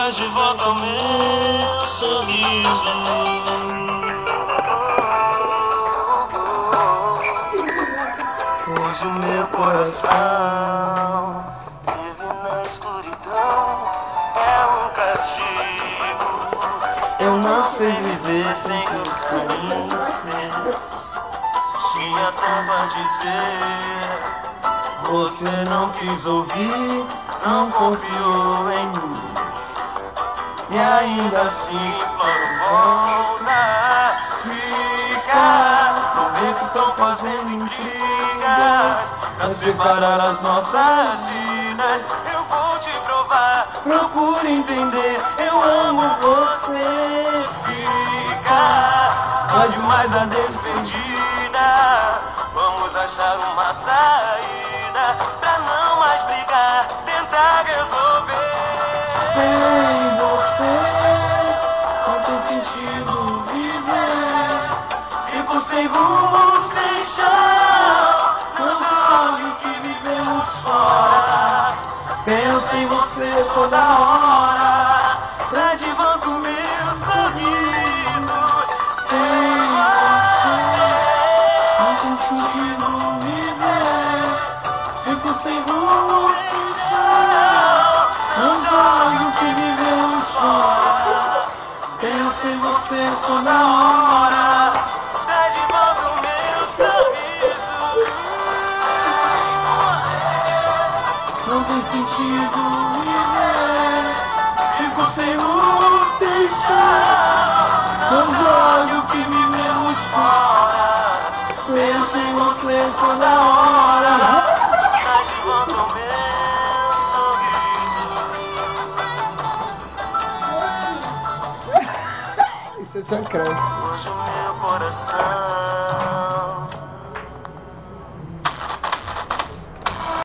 Traz de volta o meu sorriso. Hoje o meu coração vive na escuridão, é um castigo. Eu não sei viver sem os caminhos meus. Tinha tanto a dizer, você não quis ouvir, não confiou em mim. E ainda assim volta, fica. Não vê que estão fazendo intrigas pra separar as nossas vidas. Eu vou te provar, procure entender, eu amo você. Fica, pode mais a despedida. Vamos achar uma saída pra não mais brigar, tentar resolver. Sem você não tem sentido viver. Fico sem rumo, sem chão, não sabe o que vivemos fora. Penso em você toda hora, traz de volta o meu sorriso. Sem Não tem sentido viver. Fico sem rumo, sem chão. Não jogue o que vivemos fora. Penso em você toda hora. Traz de volta o meu sorriso. Não tem sentido viver. Fico sem rumo, sem chão, Não jogue o que vivemos fora. Penso em você toda hora. traz de volta o meu sorriso. Isso é só crente. Hoje o meu coração